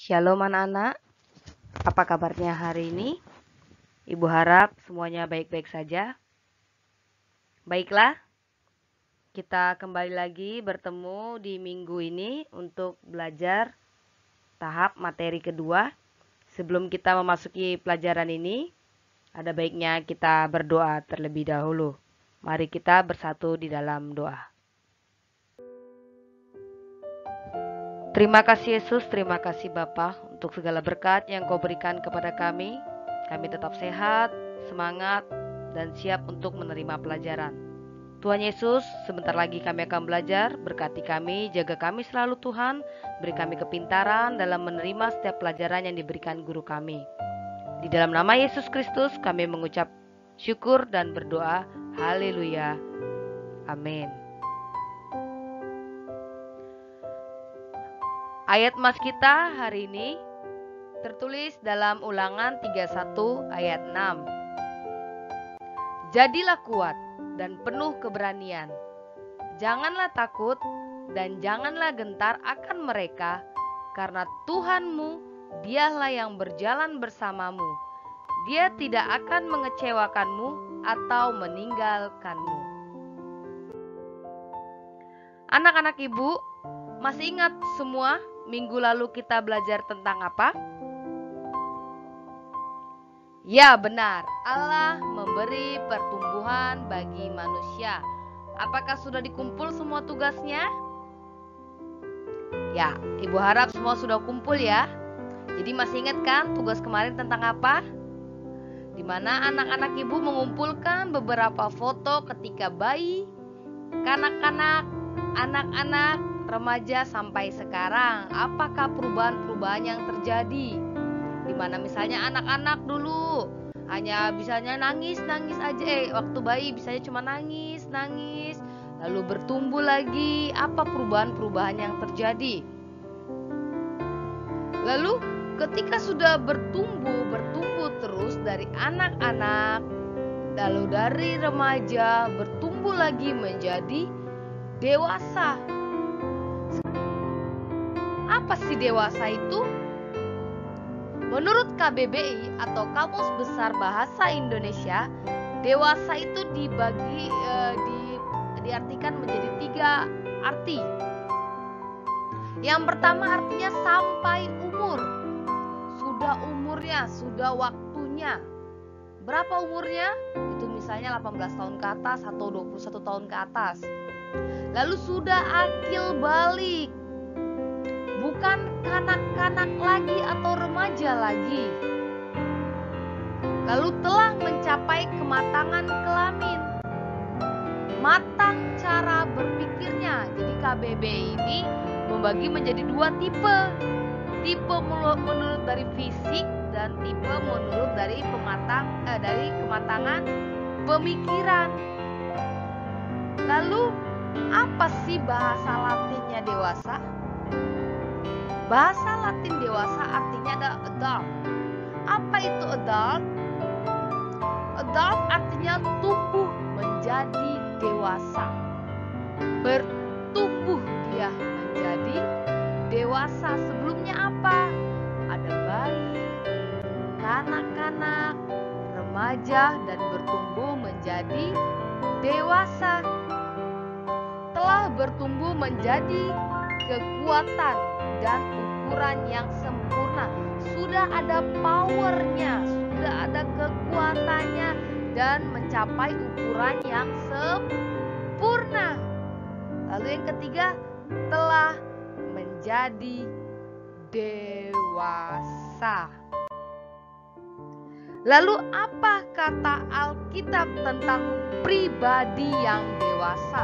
Shalom anak-anak, apa kabarnya hari ini? Ibu harap semuanya baik-baik saja. Baiklah, kita kembali lagi bertemu di minggu ini untuk belajar tahap materi kedua. Sebelum kita memasuki pelajaran ini, ada baiknya kita berdoa terlebih dahulu. Mari kita bersatu di dalam doa. Terima kasih Yesus, terima kasih Bapa untuk segala berkat yang Kau berikan kepada kami. Kami tetap sehat, semangat, dan siap untuk menerima pelajaran. Tuhan Yesus, sebentar lagi kami akan belajar. Berkati kami, jaga kami selalu Tuhan. Beri kami kepintaran dalam menerima setiap pelajaran yang diberikan guru kami. Di dalam nama Yesus Kristus kami mengucap syukur dan berdoa. Haleluya. Amin. Ayat mas kita hari ini tertulis dalam Ulangan 31 ayat 6. Jadilah kuat dan penuh keberanian. Janganlah takut dan janganlah gentar akan mereka, karena Tuhanmu, Dialah yang berjalan bersamamu. Dia tidak akan mengecewakanmu atau meninggalkanmu. Anak-anak ibu, masih ingat semua minggu lalu kita belajar tentang apa? Ya benar, Allah memberi pertumbuhan bagi manusia. Apakah sudah dikumpul semua tugasnya? Ya, ibu harap semua sudah kumpul ya. Jadi masih ingat kan tugas kemarin tentang apa? Di mana anak-anak ibu mengumpulkan beberapa foto ketika bayi, kanak-kanak, anak-anak, remaja sampai sekarang. Apakah perubahan-perubahan yang terjadi? Dimana misalnya anak-anak dulu hanya bisanya nangis aja, waktu bayi bisanya cuma nangis, lalu bertumbuh lagi. Apa perubahan-perubahan yang terjadi? Lalu ketika sudah bertumbuh terus dari anak-anak, lalu dari remaja bertumbuh lagi menjadi dewasa. Apa sih dewasa itu? Menurut KBBI atau Kamus Besar Bahasa Indonesia, dewasa itu diartikan menjadi 3 arti. Yang pertama artinya sampai umur. Sudah umurnya, sudah waktunya. Berapa umurnya? Itu misalnya 18 tahun ke atas atau 21 tahun ke atas. Lalu sudah akil balik. Bukan kanak-kanak lagi atau remaja lagi. Lalu telah mencapai kematangan kelamin. Matang cara berpikirnya. Jadi KBBI ini membagi menjadi 2 tipe. Tipe menurut dari fisik dan tipe menurut dari kematangan pemikiran. Lalu apa sih bahasa Latinnya dewasa? Bahasa Latin dewasa artinya ada adult. Apa itu adult? Adult artinya tumbuh menjadi dewasa. Bertumbuh dia menjadi dewasa. Sebelumnya apa? Ada bayi, kanak-kanak, remaja, dan bertumbuh menjadi dewasa. Telah bertumbuh menjadi kekuatan dan ukuran yang sempurna. Sudah ada powernya, sudah ada kekuatannya, dan mencapai ukuran yang sempurna. Lalu yang ketiga, telah menjadi dewasa. Lalu apa kata Alkitab tentang pribadi yang dewasa?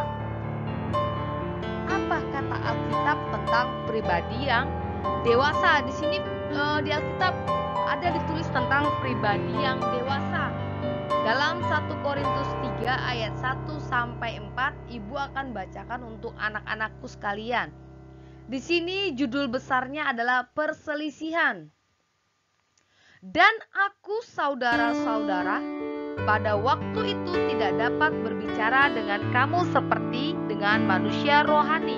Apa kata Alkitab tentang pribadi yang dewasa? Di sini di Alkitab ada ditulis tentang pribadi yang dewasa. Dalam 1 Korintus 3 ayat 1 sampai 4, Ibu akan bacakan untuk anak-anakku sekalian. Di sini judul besarnya adalah perselisihan. Dan aku saudara-saudara, pada waktu itu tidak dapat berbicara dengan kamu seperti dengan manusia rohani,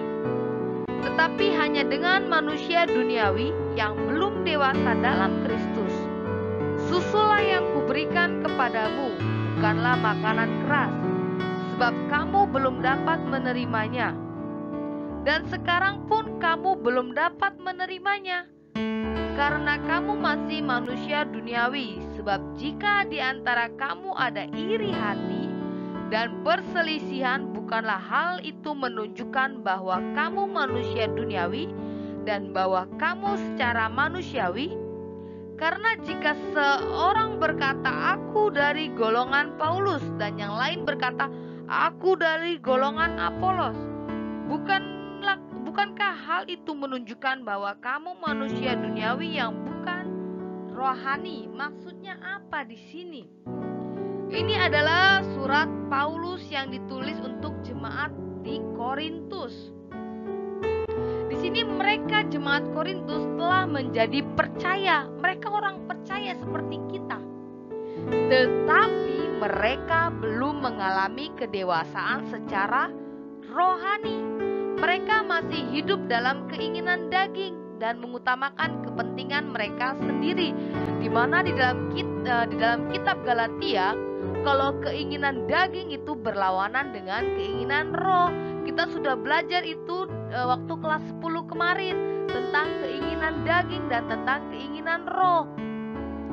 tetapi hanya dengan manusia duniawi yang belum dewasa dalam Kristus. Susulah yang kuberikan kepadamu, bukanlah makanan keras, sebab kamu belum dapat menerimanya. Dan sekarang pun kamu belum dapat menerimanya, karena kamu masih manusia duniawi. Sebab jika di antara kamu ada iri hati dan perselisihan, bukanlah hal itu menunjukkan bahwa kamu manusia duniawi dan bahwa kamu secara manusiawi. Karena jika seorang berkata, aku dari golongan Paulus, dan yang lain berkata, aku dari golongan Apolos, bukankah hal itu menunjukkan bahwa kamu manusia duniawi yang bukan rohani? Maksudnya apa di sini? Ini adalah surat Paulus yang ditulis untuk jemaat di Korintus. Di sini mereka jemaat Korintus telah menjadi percaya. Mereka orang percaya seperti kita. Tetapi mereka belum mengalami kedewasaan secara rohani. Mereka masih hidup dalam keinginan daging dan mengutamakan kepentingan mereka sendiri. Di mana di dalam kitab Galatia, kalau keinginan daging itu berlawanan dengan keinginan roh. Kita sudah belajar itu waktu kelas 10 kemarin tentang keinginan daging dan tentang keinginan roh.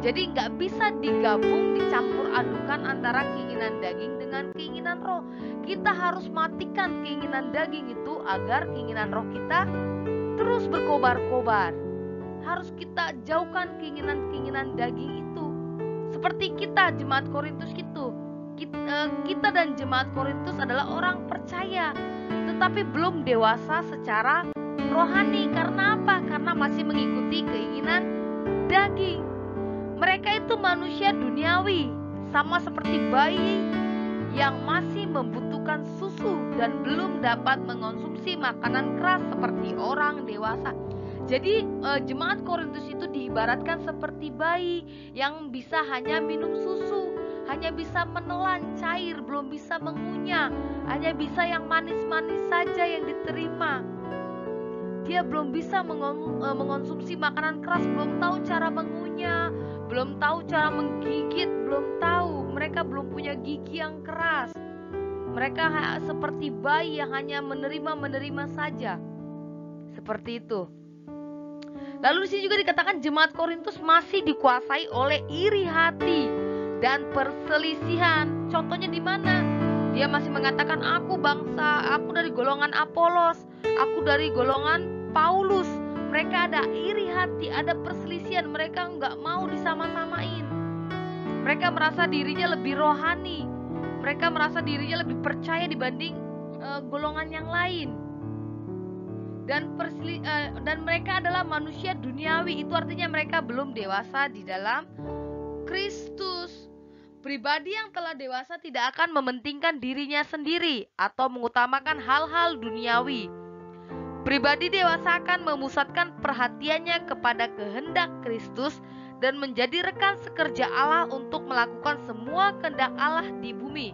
Jadi nggak bisa digabung, dicampur adukan antara keinginan daging dengan keinginan roh. Kita harus matikan keinginan daging itu agar keinginan roh kita terus berkobar-kobar. Harus kita jauhkan keinginan-keinginan daging itu. Seperti kita jemaat Korintus itu. Kita dan jemaat Korintus adalah orang percaya, tetapi belum dewasa secara rohani. Karena apa? Karena masih mengikuti keinginan daging. Mereka itu manusia duniawi, sama seperti bayi yang masih membutuhkan susu dan belum dapat mengonsumsi makanan keras seperti orang dewasa. Jadi jemaat Korintus itu diibaratkan seperti bayi yang bisa hanya minum susu, hanya bisa menelan cair, belum bisa mengunyah, hanya bisa yang manis-manis saja yang diterima. Dia belum bisa mengonsumsi makanan keras, belum tahu cara mengunyah, belum tahu cara menggigit, belum tahu. Mereka belum punya gigi yang keras. Mereka seperti bayi yang hanya menerima saja. Seperti itu. Lalu di sini juga dikatakan jemaat Korintus masih dikuasai oleh iri hati dan perselisihan. Contohnya di mana? Dia masih mengatakan aku dari golongan Apolos, aku dari golongan Paulus. Mereka ada iri hati, ada perselisihan. Mereka nggak mau disama-samain. Mereka merasa dirinya lebih rohani. Mereka merasa dirinya lebih percaya dibanding golongan yang lain. Dan mereka adalah manusia duniawi. Itu artinya mereka belum dewasa di dalam Kristus. Pribadi yang telah dewasa tidak akan mementingkan dirinya sendiri atau mengutamakan hal-hal duniawi. Pribadi dewasa akan memusatkan perhatiannya kepada kehendak Kristus dan menjadi rekan sekerja Allah untuk melakukan semua kehendak Allah di bumi.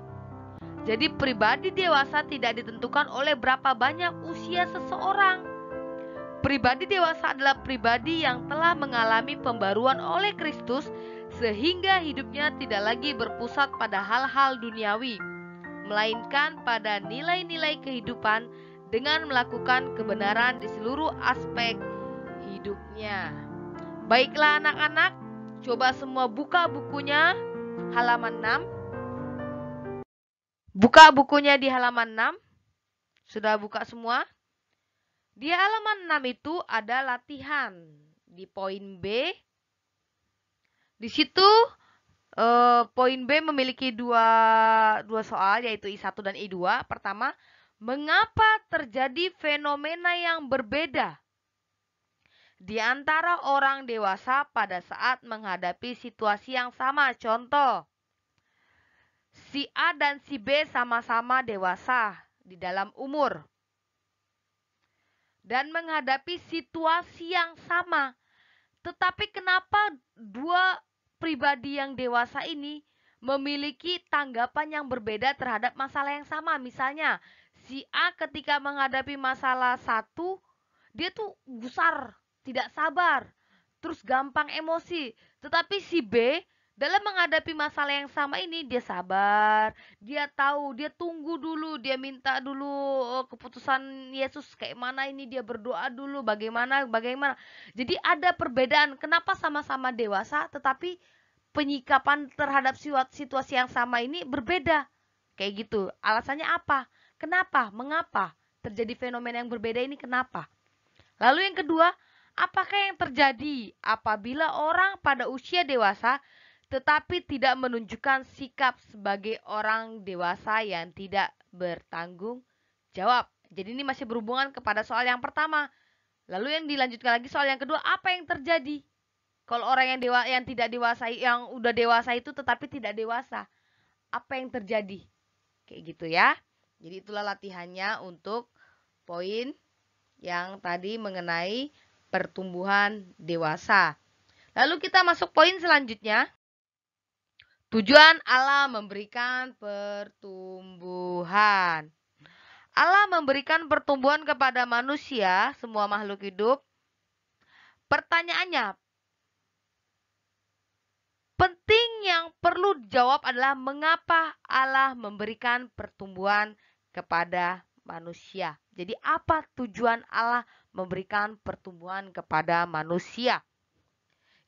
Jadi pribadi dewasa tidak ditentukan oleh berapa banyak usia seseorang. Pribadi dewasa adalah pribadi yang telah mengalami pembaruan oleh Kristus sehingga hidupnya tidak lagi berpusat pada hal-hal duniawi, melainkan pada nilai-nilai kehidupan dengan melakukan kebenaran di seluruh aspek hidupnya. Baiklah anak-anak, coba semua buka bukunya halaman 6. Buka bukunya di halaman 6. Sudah buka semua? Di halaman 6 itu ada latihan. Di poin B. Di situ poin B memiliki dua soal, yaitu I1 dan I2. Pertama, mengapa terjadi fenomena yang berbeda di antara orang dewasa pada saat menghadapi situasi yang sama? Contoh, si A dan si B sama-sama dewasa di dalam umur dan menghadapi situasi yang sama. Tetapi kenapa dua pribadi yang dewasa ini memiliki tanggapan yang berbeda terhadap masalah yang sama? Misalnya, si A ketika menghadapi masalah satu, dia tuh gusar, tidak sabar, terus gampang emosi. Tetapi si B dalam menghadapi masalah yang sama ini dia sabar, dia tahu, dia tunggu dulu, dia minta dulu keputusan Yesus kayak mana ini, dia berdoa dulu bagaimana. Jadi ada perbedaan. Kenapa sama-sama dewasa tetapi penyikapan terhadap situasi yang sama ini berbeda? Kayak gitu. Alasannya apa? Kenapa? Mengapa terjadi fenomena yang berbeda ini? Kenapa? Lalu yang kedua, apakah yang terjadi apabila orang pada usia dewasa tetapi tidak menunjukkan sikap sebagai orang dewasa yang tidak bertanggung jawab? Jadi ini masih berhubungan kepada soal yang pertama. Lalu yang dilanjutkan lagi soal yang kedua, apa yang terjadi kalau orang yang tidak dewasa, yang udah dewasa itu tetapi tidak dewasa? Apa yang terjadi? Kayak gitu ya. Jadi itulah latihannya untuk poin yang tadi mengenai pertumbuhan dewasa. Lalu kita masuk poin selanjutnya. Tujuan Allah memberikan pertumbuhan. Allah memberikan pertumbuhan kepada manusia, semua makhluk hidup. Pertanyaannya, penting yang perlu dijawab adalah mengapa Allah memberikan pertumbuhan kepada manusia. Jadi apa tujuan Allah memberikan pertumbuhan kepada manusia?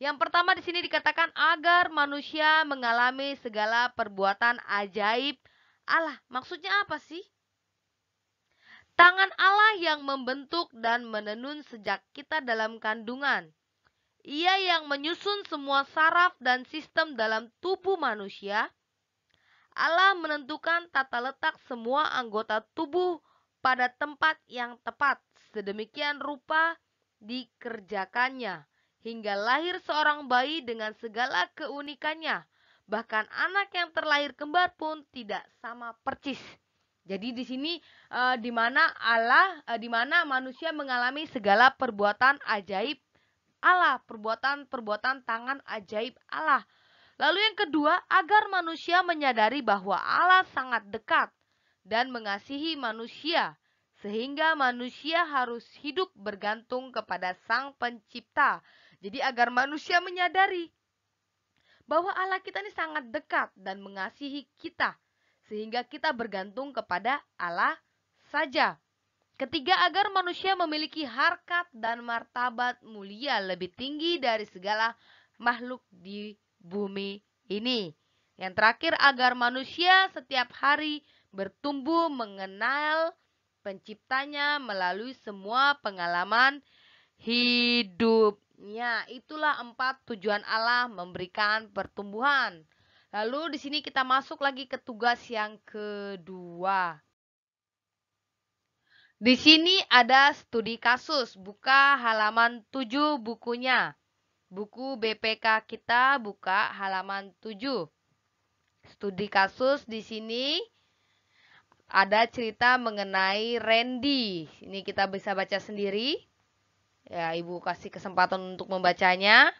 Yang pertama di sini dikatakan agar manusia mengalami segala perbuatan ajaib Allah. Maksudnya apa sih? Tangan Allah yang membentuk dan menenun sejak kita dalam kandungan. Ia yang menyusun semua saraf dan sistem dalam tubuh manusia. Allah menentukan tata letak semua anggota tubuh pada tempat yang tepat. Sedemikian rupa dikerjakannya hingga lahir seorang bayi dengan segala keunikannya. Bahkan anak yang terlahir kembar pun tidak sama persis. Jadi di sini di mana manusia mengalami segala perbuatan ajaib Allah, perbuatan tangan ajaib Allah. Lalu yang kedua, agar manusia menyadari bahwa Allah sangat dekat dan mengasihi manusia, sehingga manusia harus hidup bergantung kepada Sang Pencipta. Jadi agar manusia menyadari bahwa Allah kita ini sangat dekat dan mengasihi kita, sehingga kita bergantung kepada Allah saja. Ketiga, agar manusia memiliki harkat dan martabat mulia lebih tinggi dari segala makhluk di bumi ini. Yang terakhir, agar manusia setiap hari bertumbuh mengenal penciptanya melalui semua pengalaman hidupnya. Itulah 4 tujuan Allah memberikan pertumbuhan. Lalu di sini kita masuk lagi ke tugas yang kedua. Di sini ada studi kasus, buka halaman 7 bukunya. Buku BPK kita buka halaman 7. Studi kasus di sini ada cerita mengenai Randy. Ini kita bisa baca sendiri. Ya, Ibu kasih kesempatan untuk membacanya.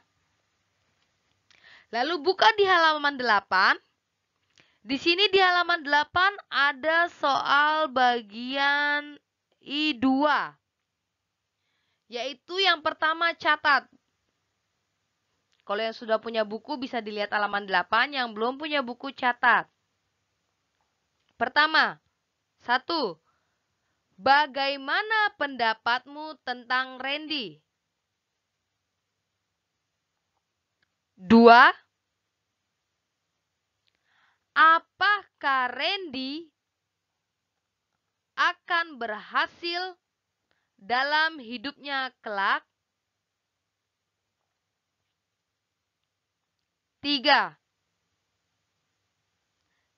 Lalu buka di halaman 8. Di sini di halaman 8 ada soal bagian I2. Yaitu yang pertama catat. Kalau yang sudah punya buku bisa dilihat halaman 8, yang belum punya buku catat. Pertama, 1. Bagaimana pendapatmu tentang Randy? 2. Apakah Randy akan berhasil dalam hidupnya kelak? 3.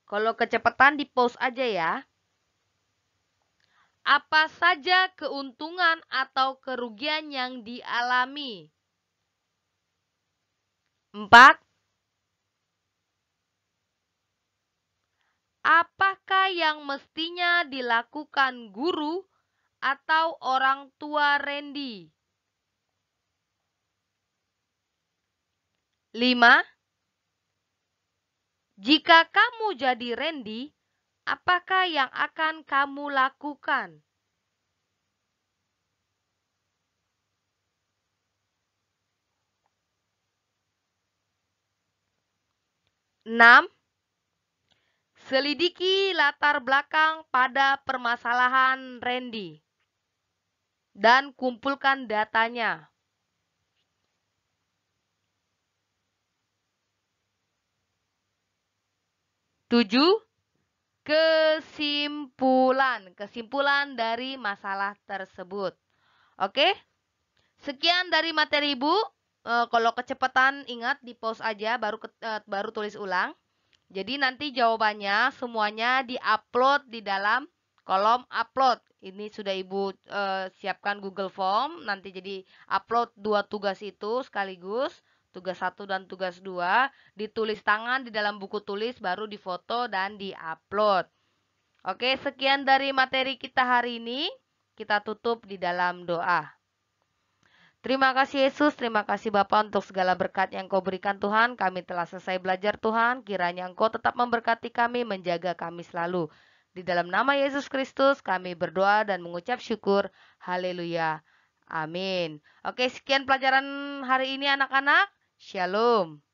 Kalau kecepatan di pause aja ya. Apa saja keuntungan atau kerugian yang dialami? 4. Apakah yang mestinya dilakukan guru atau orang tua Randy? 5. Jika kamu jadi Randy, apakah yang akan kamu lakukan? 6. Selidiki latar belakang pada permasalahan Randy dan kumpulkan datanya. 7. Kesimpulan dari masalah tersebut. Oke? Sekian dari materi Ibu. Kalau kecepatan ingat di pause aja baru tulis ulang. Jadi nanti jawabannya semuanya di-upload di dalam kolom upload. Ini sudah Ibu siapkan Google Form. Nanti jadi upload 2 tugas itu sekaligus. Tugas 1 dan tugas 2. Ditulis tangan di dalam buku tulis, baru difoto dan di-upload. Oke, sekian dari materi kita hari ini. Kita tutup di dalam doa. Terima kasih Yesus, terima kasih Bapa untuk segala berkat yang Kau berikan Tuhan. Kami telah selesai belajar Tuhan, kiranya Engkau tetap memberkati kami, menjaga kami selalu. Di dalam nama Yesus Kristus kami berdoa dan mengucap syukur. Haleluya. Amin. Oke, sekian pelajaran hari ini anak-anak. Shalom.